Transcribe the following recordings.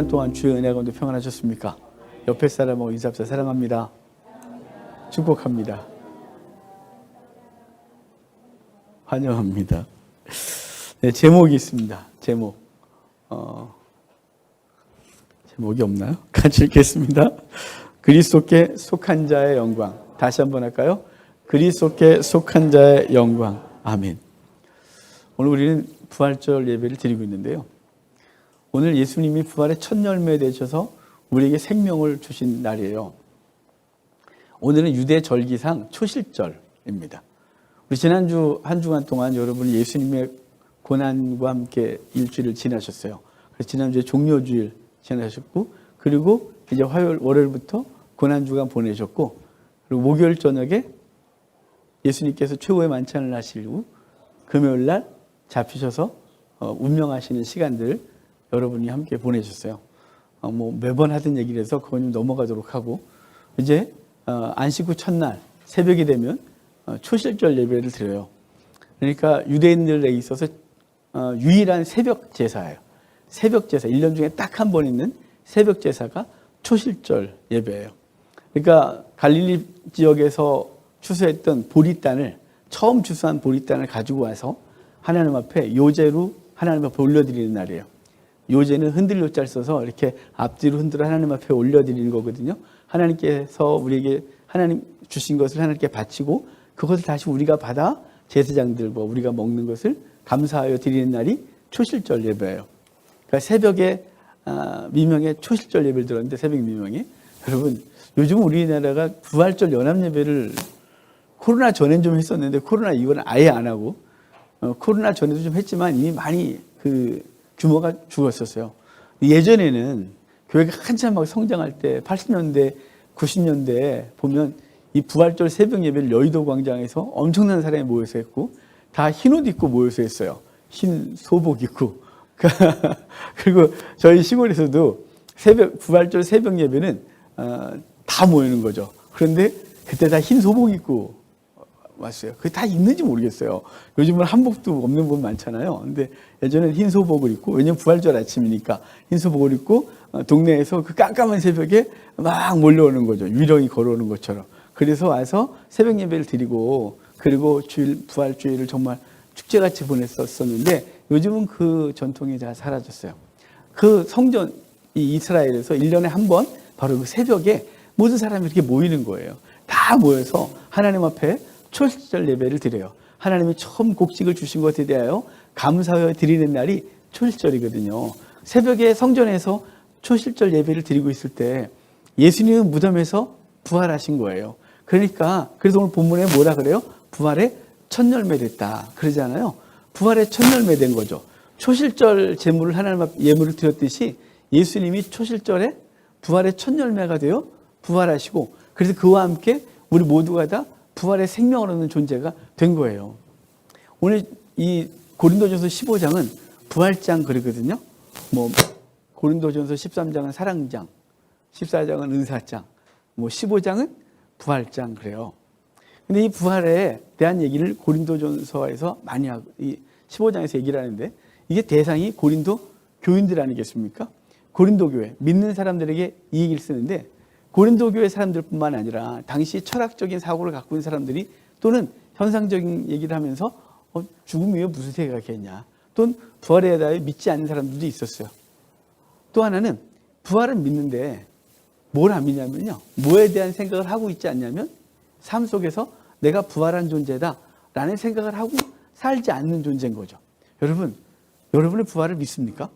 주간 동안 주의 은혜 가운데 평안하셨습니까? 옆에 사람하고 인사합시다. 사랑합니다. 축복합니다. 환영합니다. 네, 제목이 있습니다. 제목이 없나요? 같이 읽겠습니다. 그리스도께 속한 자의 영광. 다시 한번 할까요? 그리스도께 속한 자의 영광. 아멘. 오늘 우리는 부활절 예배를 드리고 있는데요. 오늘 예수님이 부활의 첫 열매 되셔서 우리에게 생명을 주신 날이에요. 오늘은 유대 절기상 초실절입니다. 우리 지난주 한 주간 동안 여러분이 예수님의 고난과 함께 일주일을 지나셨어요. 그래서 지난주에 종료주일 지나셨고, 그리고 이제 화요일, 월요일부터 고난주간 보내셨고, 그리고 목요일 저녁에 예수님께서 최후의 만찬을 하시고, 금요일 날 잡히셔서 운명하시는 시간들 여러분이 함께 보내셨어요. 매번 하던 얘기를 해서 그건 좀 넘어가도록 하고, 이제 안식 후 첫날 새벽이 되면 초실절 예배를 드려요. 그러니까 유대인들에 있어서 유일한 새벽 제사예요. 새벽 제사, 1년 중에 딱 한 번 있는 새벽 제사가 초실절 예배예요. 그러니까 갈릴리 지역에서 추수했던 보리단을, 처음 추수한 보리단을 가지고 와서 하나님 앞에 요제로 하나님 앞에 올려드리는 날이에요. 요제는 흔들요자를 써서 이렇게 앞뒤로 흔들어 하나님 앞에 올려드리는 거거든요. 하나님께서 우리에게 하나님 주신 것을 하나님께 바치고, 그것을 다시 우리가 받아 제사장들과 우리가 먹는 것을 감사하여 드리는 날이 초실절 예배예요. 그러니까 새벽에 미명에 초실절 예배를 들었는데, 새벽 미명에, 여러분 요즘 우리나라가 부활절 연합 예배를 코로나 전엔 좀 했었는데 코로나 이후는 아예 안 하고, 코로나 전에도 좀 했지만 이미 많이 규모가 죽었었어요. 예전에는 교회가 한참 막 성장할 때 80년대, 90년대에 보면 이 부활절 새벽 예배를 여의도 광장에서 엄청난 사람이 모여서 했고, 다 흰 옷 입고 모여서 했어요. 흰 소복 입고. 그리고 저희 시골에서도 부활절 새벽 예배는 다 모이는 거죠. 그런데 그때 다 흰 소복 입고 왔어요. 그게 다 있는지 모르겠어요. 요즘은 한복도 없는 분 많잖아요. 근데 예전에는 흰 소복을 입고, 왜냐면 부활절 아침이니까 흰 소복을 입고 동네에서 그 깜깜한 새벽에 막 몰려오는 거죠. 유령이 걸어오는 것처럼. 그래서 와서 새벽 예배를 드리고, 그리고 부활주일을 정말 축제같이 보냈었는데, 요즘은 그 전통이 다 사라졌어요. 그 성전, 이 이스라엘에서 1년에 한 번 바로 그 새벽에 모든 사람이 이렇게 모이는 거예요. 다 모여서 하나님 앞에 초실절 예배를 드려요. 하나님이 처음 곡식을 주신 것에 대하여 감사하여 드리는 날이 초실절이거든요. 새벽에 성전에서 초실절 예배를 드리고 있을 때 예수님은 무덤에서 부활하신 거예요. 그러니까 그래서 오늘 본문에 뭐라 그래요? 부활의 첫 열매 됐다 그러잖아요. 부활의 첫 열매 된 거죠. 초실절 제물을 하나님 앞에 예물을 드렸듯이 예수님이 초실절에 부활의 첫 열매가 되어 부활하시고, 그래서 그와 함께 우리 모두가 다 부활의 생명을 얻는 존재가 된 거예요. 오늘 이 고린도전서 15장은 부활장 그러거든요. 고린도전서 13장은 사랑장, 14장은 은사장, 15장은 부활장 그래요. 근데 이 부활에 대한 얘기를 고린도전서에서 많이 하고, 이 15장에서 얘기를 하는데, 이게 대상이 고린도 교인들 아니겠습니까? 고린도 교회, 믿는 사람들에게 이 얘기를 쓰는데, 고린도 교회 사람들뿐만 아니라 당시 철학적인 사고를 갖고 있는 사람들이, 또는 현상적인 얘기를 하면서 죽음 이후에 무슨 생각했냐, 또는 부활에 대해 믿지 않는 사람들도 있었어요. 또 하나는 부활은 믿는데 뭘 안 믿냐면요, 뭐에 대한 생각을 하고 있지 않냐면 삶 속에서 내가 부활한 존재다 라는 생각을 하고 살지 않는 존재인 거죠. 여러분의 부활을 믿습니까?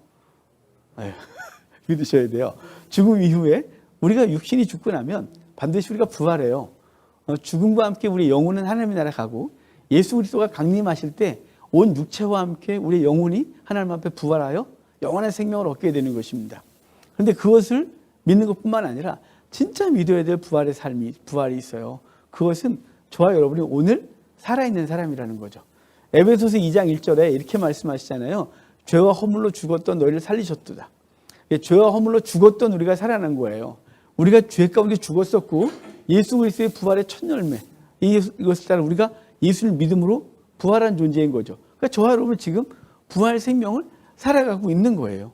믿으셔야 돼요. 죽음 이후에 우리가 육신이 죽고 나면 반드시 우리가 부활해요. 죽음과 함께 우리 영혼은 하나님의 나라 가고, 예수 그리스도가 강림하실 때 온 육체와 함께 우리 영혼이 하나님 앞에 부활하여 영원한 생명을 얻게 되는 것입니다. 그런데 그것을 믿는 것뿐만 아니라 진짜 믿어야 될 부활의 부활이 있어요. 그것은 저와 여러분이 오늘 살아있는 사람이라는 거죠. 에베소서 2장 1절에 이렇게 말씀하시잖아요. 죄와 허물로 죽었던 너희를 살리셨도다. 죄와 허물로 죽었던 우리가 살아난 거예요. 우리가 죄 가운데 죽었었고, 예수 그리스도의 부활의 첫 열매, 이것을 따라 우리가 예수를 믿음으로 부활한 존재인 거죠. 그러니까 저와 여러분 지금 부활 생명을 살아가고 있는 거예요.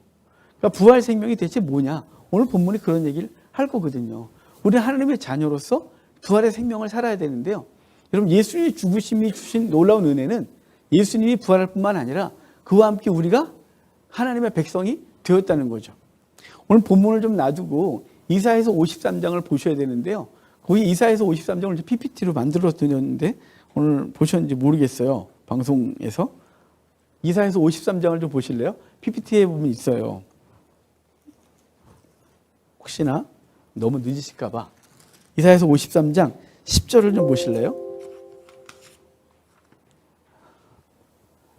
그러니까 부활 생명이 대체 뭐냐? 오늘 본문이 그런 얘기를 할 거거든요. 우리는 하나님의 자녀로서 부활의 생명을 살아야 되는데요. 여러분, 예수님이 죽으심이 주신 놀라운 은혜는 예수님이 부활할 뿐만 아니라 그와 함께 우리가 하나님의 백성이 되었다는 거죠. 오늘 본문을 좀 놔두고 이사야서 53장을 보셔야 되는데요. 거기 이사야서 53장을 PPT로 만들어 드렸는데 오늘 보셨는지 모르겠어요. 방송에서. 이사야서 53장을 좀 보실래요? PPT에 보면 있어요. 혹시나 너무 늦으실까 봐. 이사야서 53장 10절을 좀 보실래요?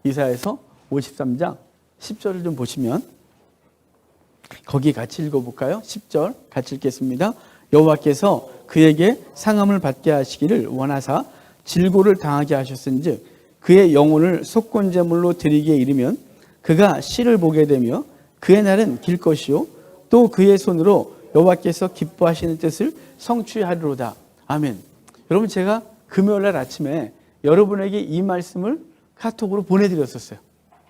이사야서 53장 10절을 좀 보시면 거기 같이 읽어볼까요? 10절 같이 읽겠습니다. 여호와께서 그에게 상함을 받게 하시기를 원하사 질고를 당하게 하셨은즉 그의 영혼을 속건제물로 드리기에 이르면 그가 씨를 보게 되며 그의 날은 길 것이요 또 그의 손으로 여호와께서 기뻐하시는 뜻을 성취하리로다. 아멘. 여러분, 제가 금요일날 아침에 여러분에게 이 말씀을 카톡으로 보내드렸었어요.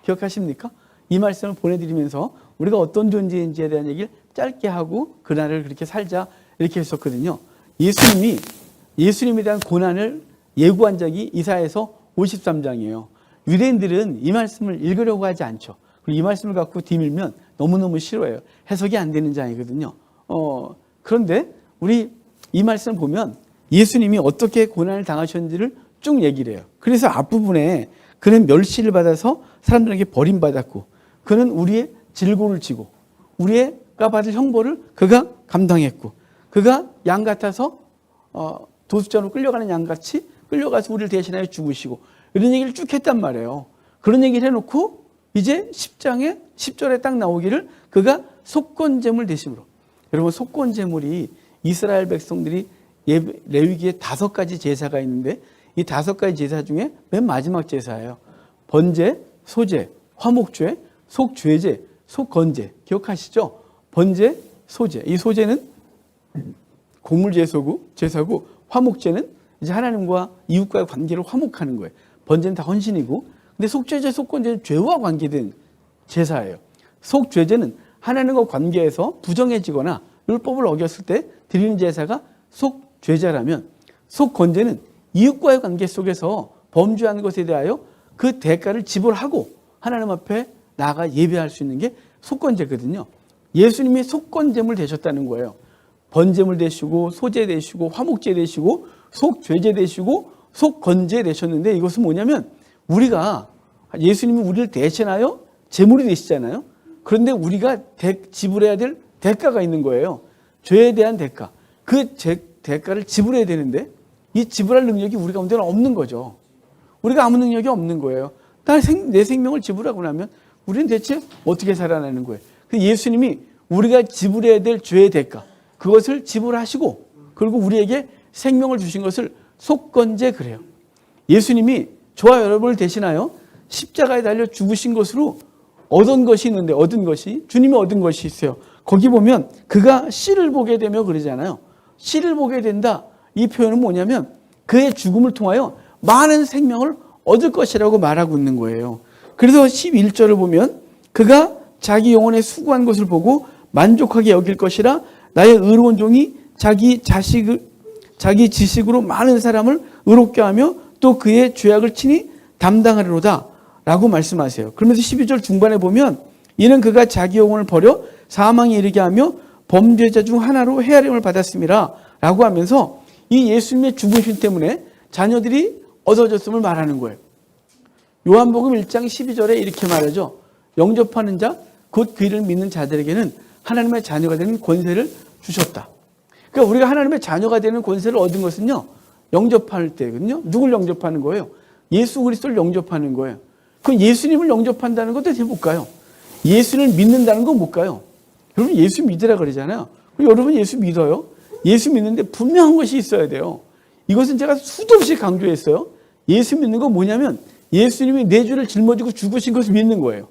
기억하십니까? 이 말씀을 보내드리면서 우리가 어떤 존재인지에 대한 얘기를 짧게 하고 그날을 그렇게 살자 이렇게 했었거든요. 예수님에 대한 고난을 예고한 적이 이사야서 53장이에요. 유대인들은 이 말씀을 읽으려고 하지 않죠. 그리고 이 말씀을 갖고 뒤밀면 너무너무 싫어해요. 해석이 안 되는 장이거든요. 그런데 우리 이 말씀을 보면 예수님이 어떻게 고난을 당하셨는지를 쭉 얘기를 해요. 그래서 앞부분에 그는 멸시를 받아서 사람들에게 버림받았고 그는 우리의 질고를 지고 우리가 받을 형벌을 그가 감당했고 그가 양 같아서 도수자로 끌려가는 양같이 끌려가서 우리를 대신하여 죽으시고 이런 얘기를 쭉 했단 말이에요. 그런 얘기를 해놓고 이제 10장에 10절에 딱 나오기를 그가 속건제물 대심으로. 여러분, 속건제물이 이스라엘 백성들이 레위기에 5가지 제사가 있는데 이 5가지 제사 중에 맨 마지막 제사예요. 번제, 소제, 화목제, 속죄제, 속건제. 기억하시죠? 번제, 소제. 이 소제는 곡물제사고 화목제는 이제 하나님과 이웃과의 관계를 화목하는 거예요. 번제는 다 헌신이고 근데 속죄제, 속건제는 죄와 관계된 제사예요. 속죄제는 하나님과 관계에서 부정해지거나 율법을 어겼을 때 드리는 제사가 속죄제라면 속건제는 이웃과의 관계 속에서 범죄한 것에 대하여 그 대가를 지불하고 하나님 앞에 나아가 예배할 수 있는 게 속건제거든요. 예수님이 속건제물 되셨다는 거예요. 번제물 되시고 소제 되시고 화목제 되시고 속죄제 되시고 속건제 되셨는데 이것은 뭐냐면 우리가 예수님이 우리를 대신하여 제물이 되시잖아요. 그런데 우리가 지불해야 될 대가가 있는 거예요. 죄에 대한 대가. 그 대가를 지불해야 되는데 이 지불할 능력이 우리 가운데는 없는 거죠. 우리가 아무 능력이 없는 거예요. 내 생명을 지불하고 나면 우리는 대체 어떻게 살아나는 거예요. 예수님이 우리가 지불해야 될 죄의 대가 그것을 지불하시고 그리고 우리에게 생명을 주신 것을 속건제 그래요. 예수님이 저와 여러분을 대신하여 십자가에 달려 죽으신 것으로 얻은 것이 있는데 주님이 얻은 것이 있어요. 거기 보면 그가 씨를 보게 되며 그러잖아요. 씨를 보게 된다. 이 표현은 뭐냐면 그의 죽음을 통하여 많은 생명을 얻을 것이라고 말하고 있는 거예요. 그래서 11절을 보면 그가 자기 영혼에 수고한 것을 보고 만족하게 여길 것이라 나의 의로운 종이 자기 지식으로 많은 사람을 의롭게 하며 또 그의 죄악을 친히 담당하리로다 라고 말씀하세요. 그러면서 12절 중반에 보면 이는 그가 자기 영혼을 버려 사망에 이르게 하며 범죄자 중 하나로 헤아림을 받았음이라 라고 하면서 이 예수님의 죽으심 때문에 자녀들이 얻어졌음을 말하는 거예요. 요한복음 1장 12절에 이렇게 말하죠. 영접하는 자, 곧 그 이름을 믿는 자들에게는 하나님의 자녀가 되는 권세를 주셨다. 그러니까 우리가 하나님의 자녀가 되는 권세를 얻은 것은요. 영접할 때거든요. 누굴 영접하는 거예요? 예수 그리스도를 영접하는 거예요. 그럼 예수님을 영접한다는 것도 대체 뭘까요? 예수를 믿는다는 건 뭘까요? 여러분 예수 믿으라 그러잖아요. 여러분 예수 믿어요? 예수 믿는데 분명한 것이 있어야 돼요. 이것은 제가 수도 없이 강조했어요. 예수 믿는 건 뭐냐면 예수님이 내 죄를 짊어지고 죽으신 것을 믿는 거예요.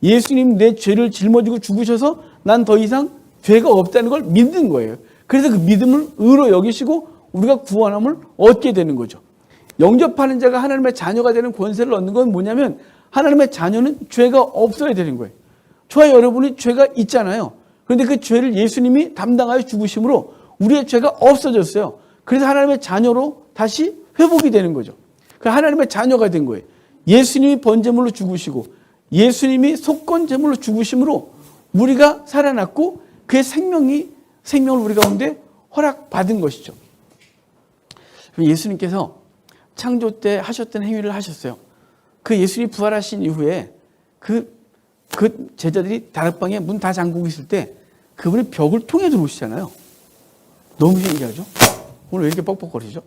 예수님 내 죄를 짊어지고 죽으셔서 난 더 이상 죄가 없다는 걸 믿는 거예요. 그래서 그 믿음을 의로 여기시고 우리가 구원함을 얻게 되는 거죠. 영접하는 자가 하나님의 자녀가 되는 권세를 얻는 건 뭐냐면 하나님의 자녀는 죄가 없어야 되는 거예요. 저와 여러분이 죄가 있잖아요. 그런데 그 죄를 예수님이 담당하여 죽으심으로 우리의 죄가 없어졌어요. 그래서 하나님의 자녀로 다시 회복이 되는 거죠. 그 하나님의 자녀가 된 거예요. 예수님이 번제물로 죽으시고 예수님이 속건제물로 죽으심으로 우리가 살아났고 그의 생명을 우리 가운데 허락받은 것이죠. 예수님께서 창조 때 하셨던 행위를 하셨어요. 그 예수님이 부활하신 이후에 그 제자들이 다락방에 문 다 잠그고 있을 때 그분이 벽을 통해 들어오시잖아요. 너무 신기하죠? 오늘 왜 이렇게 뻑뻑거리죠?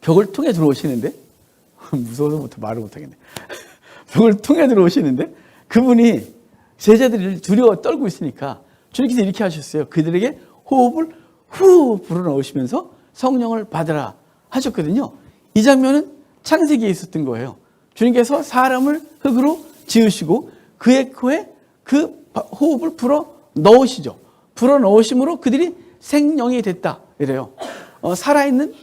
벽을 통해 들어오시는데 무서워서 말을 못하겠네. 벽을 통해 들어오시는데 그분이 제자들이 두려워 떨고 있으니까 주님께서 이렇게 하셨어요. 그들에게 호흡을 후 불어넣으시면서 성령을 받으라 하셨거든요. 이 장면은 창세기에 있었던 거예요. 주님께서 사람을 흙으로 지으시고 그의 코에 그 호흡을 불어 넣으시죠. 불어 넣으심으로 그들이 생명이 됐다 이래요. 살아있는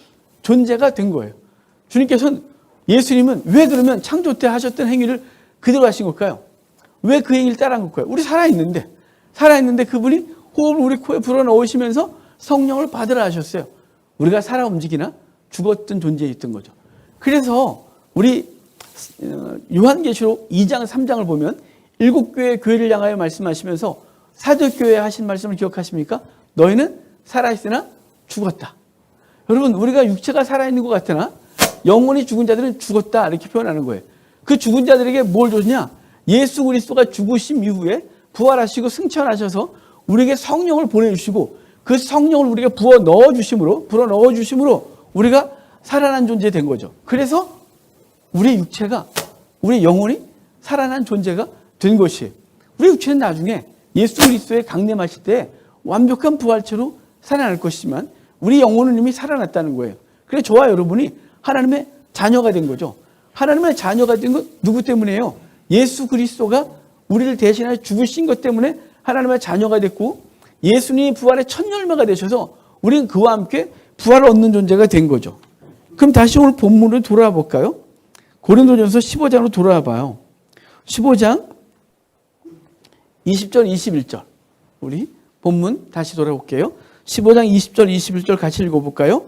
존재가 된 거예요. 주님께서는 예수님은 왜 그러면 창조 때 하셨던 행위를 그대로 하신 걸까요? 왜 그 행위를 따라한 걸까요? 우리 살아있는데 그분이 호흡을 우리 코에 불어 넣으시면서 성령을 받으라 하셨어요. 우리가 살아 움직이나 죽었던 존재에 있던 거죠. 그래서 우리 요한계시록 2장 3장을 보면 7교회 교회를 향하여 말씀하시면서 사도교회에 하신 말씀을 기억하십니까? 너희는 살아있으나 죽었다. 여러분 우리가 육체가 살아있는 것 같으나 영혼이 죽은 자들은 죽었다 이렇게 표현하는 거예요. 그 죽은 자들에게 뭘 줬냐? 예수 그리스도가 죽으심 이후에 부활하시고 승천하셔서 우리에게 성령을 보내주시고 그 성령을 우리가 불어 넣어주심으로 우리가 살아난 존재 된 거죠. 그래서 우리 육체가, 우리 영혼이 살아난 존재가 된 것이에요. 우리 육체는 나중에 예수 그리스도의 강림하실 때 완벽한 부활체로 살아날 것이지만 우리 영혼은 이미 살아났다는 거예요. 그래서 저와 여러분이 하나님의 자녀가 된 거죠. 하나님의 자녀가 된 건 누구 때문이에요? 예수 그리스도가 우리를 대신하여 죽으신 것 때문에 하나님의 자녀가 됐고 예수님이 부활의 첫 열매가 되셔서 우리는 그와 함께 부활을 얻는 존재가 된 거죠. 그럼 다시 오늘 본문으로 돌아와 볼까요? 고린도전서 15장으로 돌아와 봐요. 15장 20절 21절 우리 본문 다시 돌아볼게요. 15장 20절 21절 같이 읽어볼까요?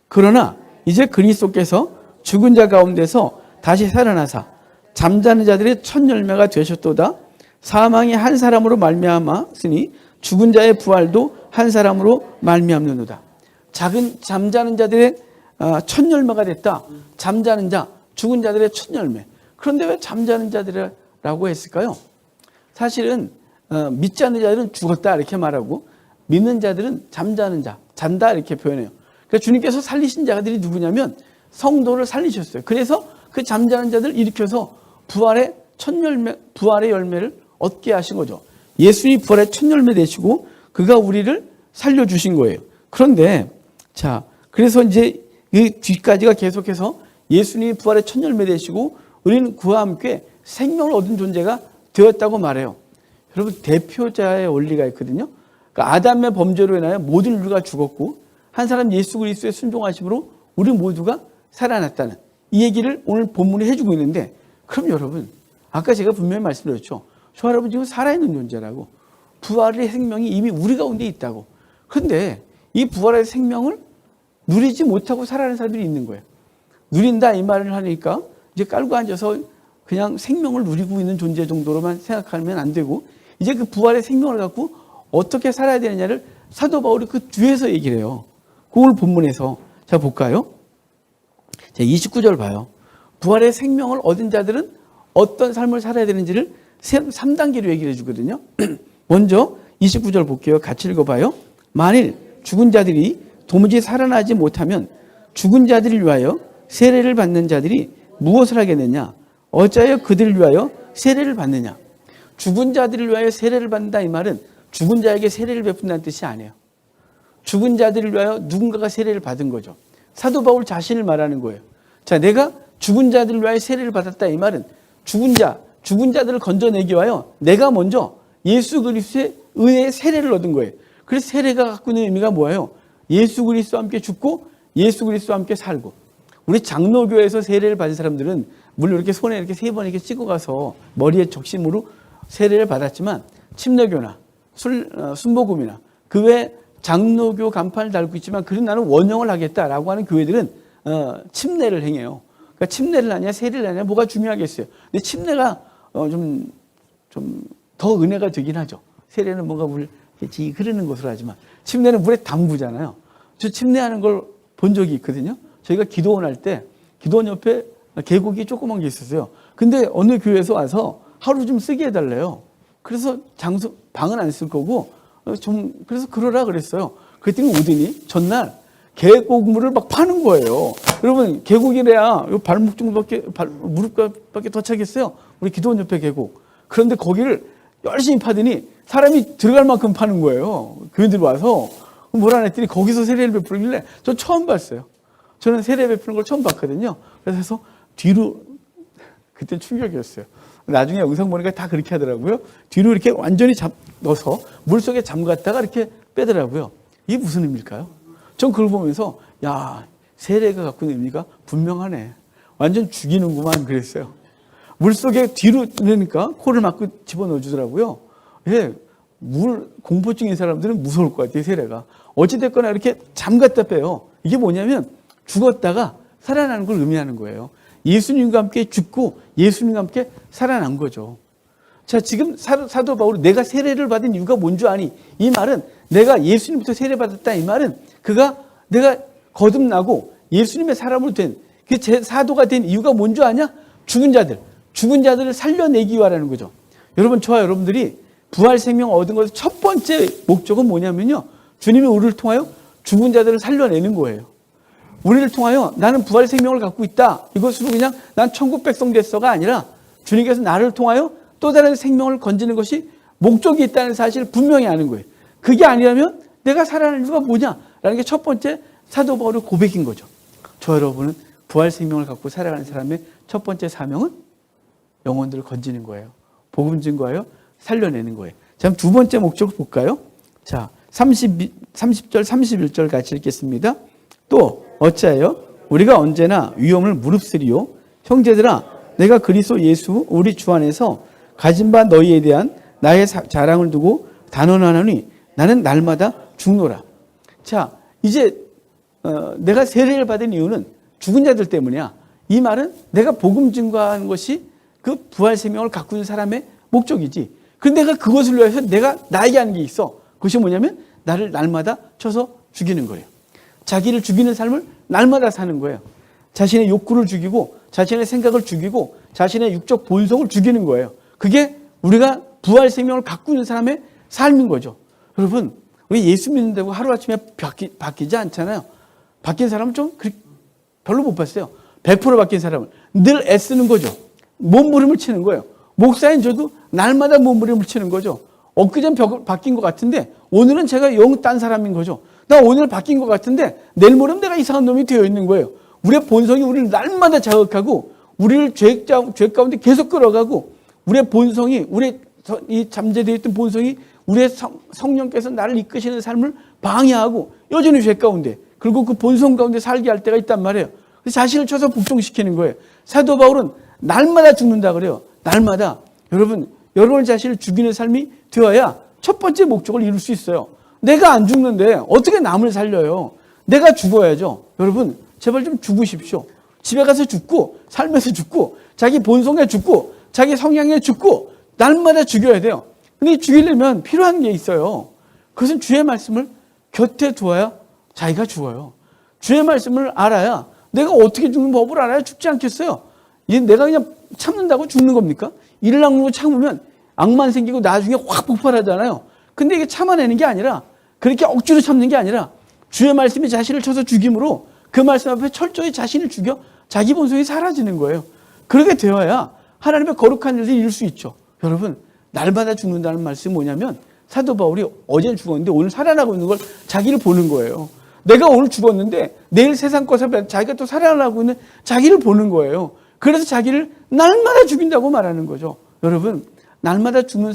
그러나 이제 그리스도께서 죽은 자 가운데서 다시 살아나사 잠자는 자들의 첫 열매가 되셨도다. 사망이 한 사람으로 말미암았으니 죽은 자의 부활도 한 사람으로 말미암느니라. 잠자는 자들의 첫 열매가 됐다. 잠자는 자, 죽은 자들의 첫 열매. 그런데 왜 잠자는 자들이라고 했을까요? 사실은 믿지 않는 자들은 죽었다 이렇게 말하고 믿는 자들은 잠자는 자, 잔다 이렇게 표현해요. 그래서 주님께서 살리신 자들이 누구냐면 성도를 살리셨어요. 그래서 그 잠자는 자들을 일으켜서 부활의 첫 열매, 부활의 열매를 얻게 하신 거죠. 예수님이 부활의 첫 열매 되시고 그가 우리를 살려주신 거예요. 그런데 자, 그래서 이제 이 뒤까지가 계속해서 예수님이 부활의 첫 열매 되시고 우리는 그와 함께 생명을 얻은 존재가 되었다고 말해요. 여러분 대표자의 원리가 있거든요. 그러니까 아담의 범죄로 인하여 모든 인류가 죽었고 한 사람 예수 그리스도의 순종하심으로 우리 모두가 살아났다는 이 얘기를 오늘 본문이 해주고 있는데 그럼 여러분 아까 제가 분명히 말씀드렸죠. 저 여러분 지금 살아있는 존재라고 부활의 생명이 이미 우리 가운데 있다고. 그런데 이 부활의 생명을 누리지 못하고 살아가는 사람들이 있는 거예요. 누린다 이 말을 하니까 이제 깔고 앉아서 그냥 생명을 누리고 있는 존재 정도로만 생각하면 안 되고 이제 그 부활의 생명을 갖고 어떻게 살아야 되느냐를 사도 바울이 그 뒤에서 얘기를 해요. 오늘 본문에서 자 볼까요? 자 29절 봐요. 부활의 생명을 얻은 자들은 어떤 삶을 살아야 되는지를 3단계로 얘기를 해주거든요. 먼저 29절 볼게요. 같이 읽어봐요. 만일 죽은 자들이 도무지 살아나지 못하면 죽은 자들을 위하여 세례를 받는 자들이 무엇을 하겠느냐? 어찌하여 그들을 위하여 세례를 받느냐? 죽은 자들을 위하여 세례를 받는다 이 말은 죽은 자에게 세례를 베푼다는 뜻이 아니에요. 죽은 자들을 위하여 누군가가 세례를 받은 거죠. 사도 바울 자신을 말하는 거예요. 자, 내가 죽은 자들을 위하여 세례를 받았다 이 말은 죽은 자들을 건져내기 위하여 내가 먼저 예수 그리스도의 은혜의 세례를 얻은 거예요. 그래서 세례가 갖고 있는 의미가 뭐예요? 예수 그리스도와 함께 죽고 예수 그리스도와 함께 살고. 우리 장로교에서 세례를 받은 사람들은 물론 이렇게 손에 이렇게 3번 이렇게 찍어가서 머리에 적심으로 세례를 받았지만 침례교나 순복음이나 그 외 장로교 간판을 달고 있지만 그래도 나는 원형을 하겠다라고 하는 교회들은 침례를 행해요. 그러니까 침례를 하냐 세례를 하냐 뭐가 중요하겠어요. 근데 침례가 좀 더 은혜가 되긴 하죠. 세례는 뭔가 물 흐르는 것으로 하지만 침례는 물에 담그잖아요. 저 침례하는 걸 본 적이 있거든요. 저희가 기도원 할 때 기도원 옆에 계곡이 조그만 게 있었어요. 근데 어느 교회에서 와서 하루 좀 쓰게 해달래요. 그래서 방은 안 쓸 거고 그래서 그러라 그랬어요. 그랬더니 오더니 전날 계곡물을 막 파는 거예요. 여러분 계곡이래야 발목 정도밖에 무릎밖에 더 차겠어요. 우리 기도원 옆에 계곡. 그런데 거기를 열심히 파더니 사람이 들어갈 만큼 파는 거예요. 교인들 와서 뭐라 했더니 거기서 세례를 베풀길래 저 처음 봤어요. 저는 세례 베푸는 걸 처음 봤거든요. 그래서 뒤로 그때 충격이었어요. 나중에 영상 보니까 다 그렇게 하더라고요. 뒤로 이렇게 완전히 넣어서 물속에 잠갔다가 이렇게 빼더라고요. 이게 무슨 의미일까요? 전 그걸 보면서 야 세례가 갖고 있는 의미가 분명하네. 완전 죽이는구만 그랬어요. 물속에 뒤로 넣으니까 코를 막고 집어넣어 주더라고요. 예, 공포증인 사람들은 무서울 것 같아요. 세례가. 어찌됐거나 이렇게 잠갔다 빼요. 이게 뭐냐면 죽었다가 살아나는 걸 의미하는 거예요. 예수님과 함께 죽고 예수님과 함께 살아난 거죠. 자, 지금 사도 바울이 내가 세례를 받은 이유가 뭔 줄 아니? 이 말은 내가 예수님부터 세례받았다 이 말은 내가 거듭나고 예수님의 사람으로 된 그 제 사도가 된 이유가 뭔 줄 아냐? 죽은 자들을 살려내기 위하라는 거죠. 여러분, 저와 여러분들이 부활 생명 얻은 것의 첫 번째 목적은 뭐냐면요. 주님이 우리를 통하여 죽은 자들을 살려내는 거예요. 우리를 통하여 나는 부활 생명을 갖고 있다. 이것으로 그냥 난 천국 백성 됐어가 아니라 주님께서 나를 통하여 또 다른 생명을 건지는 것이 목적이 있다는 사실을 분명히 아는 거예요. 그게 아니라면 내가 살아날 이유가 뭐냐라는 게 첫 번째 사도 바울의 고백인 거죠. 저 여러분은 부활 생명을 갖고 살아가는 사람의 첫 번째 사명은 영혼들을 건지는 거예요. 복음 증거하여 살려내는 거예요. 자, 두 번째 목적을 볼까요? 자, 30절, 31절 같이 읽겠습니다. 또 어찌하여 우리가 언제나 위험을 무릅쓰리요? 형제들아, 내가 그리스도 예수 우리 주 안에서 가진 바 너희에 대한 나의 자랑을 두고 단언하노니 나는 날마다 죽노라. 자, 이제 내가 세례를 받은 이유는 죽은 자들 때문이야. 이 말은 내가 복음 증거하는 것이 그 부활 생명을 갖고 있는 사람의 목적이지. 그런데 내가 그것을 위해서 내가 나에게 하는 게 있어. 그것이 뭐냐면 나를 날마다 쳐서 죽이는 거예요. 자기를 죽이는 삶을 날마다 사는 거예요. 자신의 욕구를 죽이고 자신의 생각을 죽이고 자신의 육적 본성을 죽이는 거예요. 그게 우리가 부활 생명을 갖고 있는 사람의 삶인 거죠. 여러분, 우리 예수 믿는다고 하루아침에 바뀌지 않잖아요. 바뀐 사람은 좀 별로 못 봤어요. 100% 바뀐 사람은 늘 애쓰는 거죠. 몸부림을 치는 거예요. 목사인 저도 날마다 몸부림을 치는 거죠. 엊그전 바뀐 것 같은데 오늘은 제가 영 딴 사람인 거죠. 나 오늘 바뀐 것 같은데 내일 모레면 내가 이상한 놈이 되어 있는 거예요. 우리의 본성이 우리를 날마다 자극하고 우리를 죄 가운데 계속 끌어가고 우리의 본성이 이 잠재되어 있던 본성이 우리의 성령께서 나를 이끄시는 삶을 방해하고 여전히 죄 가운데 그리고 그 본성 가운데 살게 할 때가 있단 말이에요. 자신을 쳐서 복종시키는 거예요. 사도 바울은 날마다 죽는다 그래요. 날마다. 여러분 자신을 죽이는 삶이 되어야 첫 번째 목적을 이룰 수 있어요. 내가 안 죽는데 어떻게 남을 살려요? 내가 죽어야죠. 여러분 제발 좀 죽으십시오. 집에 가서 죽고 삶에서 죽고 자기 본성에 죽고 자기 성향에 죽고 날마다 죽여야 돼요. 근데 죽이려면 필요한 게 있어요. 그것은 주의 말씀을 곁에 두어야 자기가 죽어요. 주의 말씀을 알아야 내가 어떻게 죽는 법을 알아야 죽지 않겠어요. 내가 그냥 참는다고 죽는 겁니까? 이를 악물고 참으면 악만 생기고 나중에 확 폭발하잖아요. 근데 이게 참아내는 게 아니라 그렇게 억지로 참는 게 아니라 주의 말씀이 자신을 쳐서 죽임으로 그 말씀 앞에 철저히 자신을 죽여 자기 본성이 사라지는 거예요. 그렇게 되어야 하나님의 거룩한 일을 이룰 수 있죠. 여러분 날마다 죽는다는 말씀이 뭐냐면 사도 바울이 어제 죽었는데 오늘 살아나고 있는 걸 자기를 보는 거예요. 내가 오늘 죽었는데 내일 세상 것을 자기가 또 살아나고 있는 자기를 보는 거예요. 그래서 자기를 날마다 죽인다고 말하는 거죠. 여러분 날마다 죽는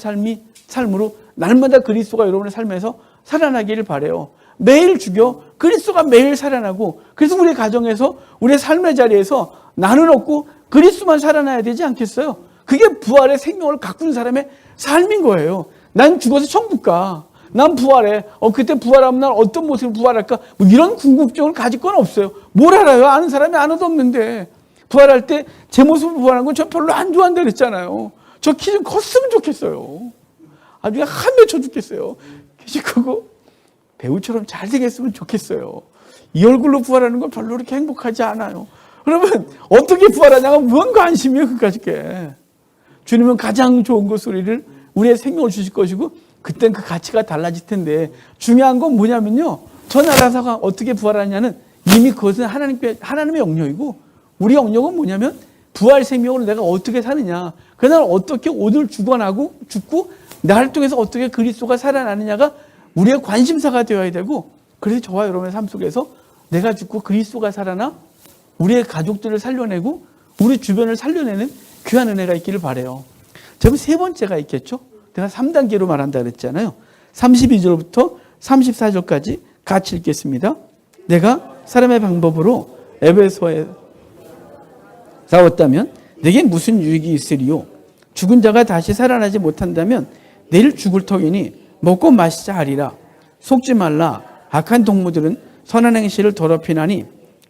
삶으로 날마다 그리스도가 여러분의 삶에서 살아나기를 바라요. 매일 죽여 그리스도가 매일 살아나고 그래서 우리 가정에서 우리의 삶의 자리에서 나는 없고 그리스도만 살아나야 되지 않겠어요? 그게 부활의 생명을 가꾸는 사람의 삶인 거예요. 난 죽어서 천국 가. 난 부활해. 그때 부활하면 난 어떤 모습으로 부활할까? 뭐 이런 궁금증을 가질 건 없어요. 뭘 알아요? 아는 사람이 하나도 없는데. 부활할 때 제 모습으로 부활하는 건 저 별로 안 좋아한다 그랬잖아요. 저 키 좀 컸으면 좋겠어요. 아주 그냥 한맺혀 죽겠어요. 키 크고 배우처럼 잘생겼으면 좋겠어요. 이 얼굴로 부활하는 건 별로 그렇게 행복하지 않아요. 그러면 어떻게 부활하냐가 무언 관심이에요, 그까짓게. 주님은 가장 좋은 것 소리를 우리의 생명을 주실 것이고 그땐 그 가치가 달라질 텐데 중요한 건 뭐냐면요. 저 나라사가 어떻게 부활하냐는 이미 그것은 하나님의 영역이고 우리 영역은 뭐냐면 부활 생명으로 내가 어떻게 사느냐. 그날 어떻게 오늘 죽어나고 죽고 나를 통해서 어떻게 그리스도가 살아나느냐가 우리의 관심사가 되어야 되고 그래서 저와 여러분의 삶 속에서 내가 죽고 그리스도가 살아나 우리의 가족들을 살려내고 우리 주변을 살려내는 귀한 은혜가 있기를 바라요. 저는 세 번째가 있겠죠. 내가 3단계로 말한다 그랬잖아요. 32절부터 34절까지 같이 읽겠습니다. 내가 사람의 방법으로 에베소에 싸웠다면 내게 무슨 유익이 있으리요? 죽은 자가 다시 살아나지 못한다면 내일 죽을 터이니 먹고 마시자 하리라. 속지 말라. 악한 동무들은 선한 행실을 더럽히나니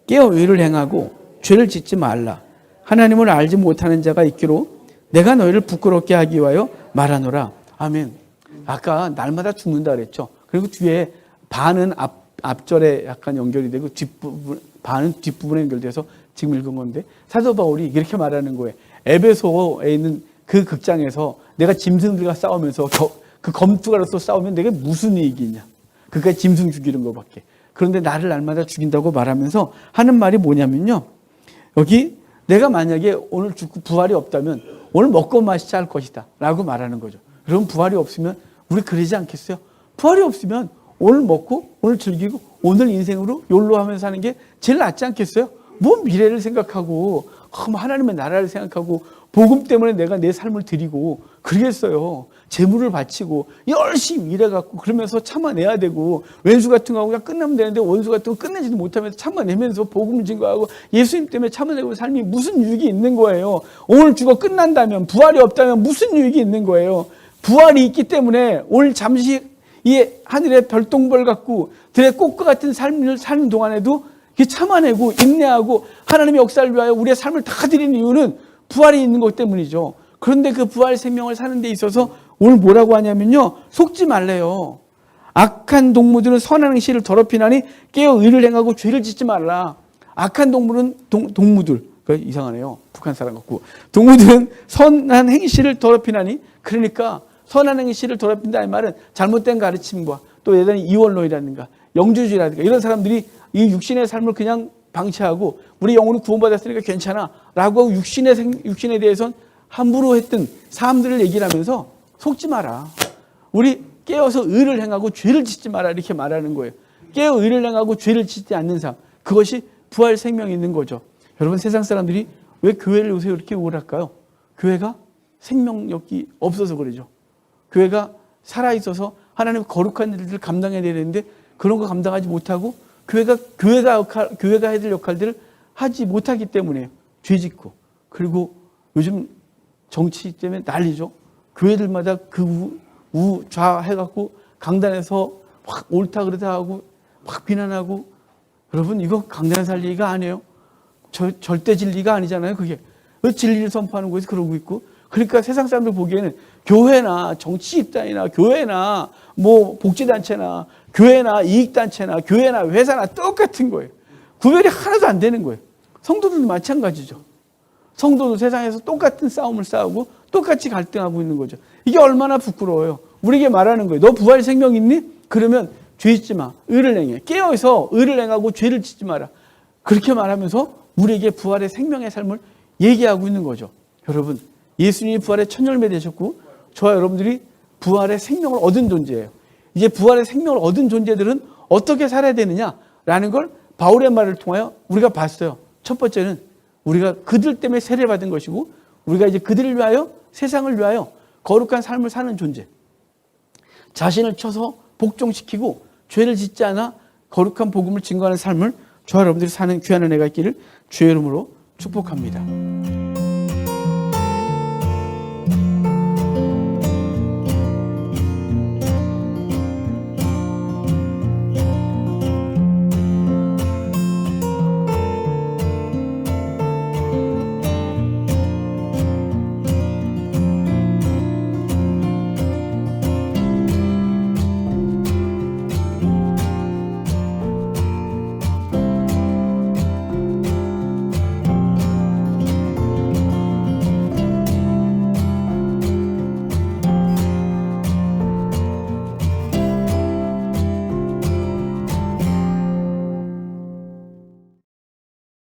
깨어 의를 행하고 죄를 짓지 말라. 하나님을 알지 못하는 자가 있기로 내가 너희를 부끄럽게 하기 위하여 말하노라. 아멘. 아까 날마다 죽는다 그랬죠. 그리고 뒤에 반은 앞절에 약간 연결이 되고 반은 뒷부분에 연결돼서 지금 읽은 건데 사도 바울이 이렇게 말하는 거예요. 에베소에 있는 그 극장에서 내가 짐승들과 싸우면서 그 검투가로서 싸우면 내게 무슨 이익이 있냐. 그까지 짐승 죽이는 것밖에. 그런데 나를 날마다 죽인다고 말하면서 하는 말이 뭐냐면요. 여기 내가 만약에 오늘 죽고 부활이 없다면 오늘 먹고 마시자 할 것이다 라고 말하는 거죠. 그럼 부활이 없으면 우리 그러지 않겠어요? 부활이 없으면 오늘 먹고 오늘 즐기고 오늘 인생으로 욜로 하면서 사는 게 제일 낫지 않겠어요? 뭐 미래를 생각하고 하나님의 나라를 생각하고 복음 때문에 내가 내 삶을 드리고 그러겠어요. 재물을 바치고 열심히 일해갖고 그러면서 참아내야 되고 왼수 같은 거 그냥 끝나면 되는데 원수 같은 거 끝내지도 못하면서 참아내면서 복음을 증거하고 예수님 때문에 참아내고 삶이 무슨 유익이 있는 거예요. 오늘 죽어 끝난다면 부활이 없다면 무슨 유익이 있는 거예요. 부활이 있기 때문에 오늘 잠시 이 하늘의 별똥별 같고 들의 꽃과 같은 삶을 사는 동안에도 참아내고 인내하고 하나님의 역사를 위하여 우리의 삶을 다 드리는 이유는 부활이 있는 것 때문이죠. 그런데 그 부활 생명을 사는 데 있어서 오늘 뭐라고 하냐면요. 속지 말래요. 악한 동무들은 선한 행실을 더럽히나니 깨어 의를 행하고 죄를 짓지 말라. 악한 동물은 동무들. 이상하네요. 북한 사람 같고. 동무들은 선한 행실을 더럽히나니 그러니까 선한 행실을 더럽힌다는 말은 잘못된 가르침과 또 예전에 이원론이라든가 영주주의라든가 이런 사람들이 이 육신의 삶을 그냥 방치하고 우리 영혼은 구원받았으니까 괜찮아 라고 하고 육신에 대해서는 함부로 했던 사람들을 얘기를 하면서 속지 마라. 우리 깨어서 의를 행하고 죄를 짓지 마라 이렇게 말하는 거예요. 깨어 의를 행하고 죄를 짓지 않는 삶. 그것이 부활 생명이 있는 거죠. 여러분 세상 사람들이 왜 교회를 요새 이렇게 우울할까요? 교회가 생명력이 없어서 그러죠. 교회가 살아있어서 하나님의 거룩한 일들을 감당해야 되는데 그런 거 감당하지 못하고 교회가 해야 될 역할들을 하지 못하기 때문에 죄짓고 그리고 요즘 정치 때문에 난리죠. 교회들마다 그 우좌해갖고 강단에서 확 옳다 그러다 하고 확 비난하고 여러분 이거 강단에 살 얘기가 아니에요. 절대 진리가 아니잖아요. 그게 왜 진리를 선포하는 곳에서 그러고 있고 그러니까 세상 사람들 보기에는 교회나 정치 집단이나 교회나 뭐 복지단체나 교회나 이익단체나 교회나 회사나 똑같은 거예요. 구별이 하나도 안 되는 거예요. 성도들도 마찬가지죠. 성도도 세상에서 똑같은 싸움을 싸우고 똑같이 갈등하고 있는 거죠. 이게 얼마나 부끄러워요. 우리에게 말하는 거예요. 너 부활 생명 있니? 그러면 죄 짓지 마. 의를 행해. 깨어서 의를 행하고 죄를 짓지 마라. 그렇게 말하면서 우리에게 부활의 생명의 삶을 얘기하고 있는 거죠. 여러분 예수님이 부활의 첫 열매 되셨고 저와 여러분들이 부활의 생명을 얻은 존재예요. 이제 부활의 생명을 얻은 존재들은 어떻게 살아야 되느냐라는 걸 바울의 말을 통하여 우리가 봤어요. 첫 번째는 우리가 그들 때문에 세례를 받은 것이고 우리가 이제 그들을 위하여 세상을 위하여 거룩한 삶을 사는 존재. 자신을 쳐서 복종시키고 죄를 짓지 않아 거룩한 복음을 증거하는 삶을 저와 여러분들이 사는 귀한 은혜가 있기를 주의 이름으로 축복합니다.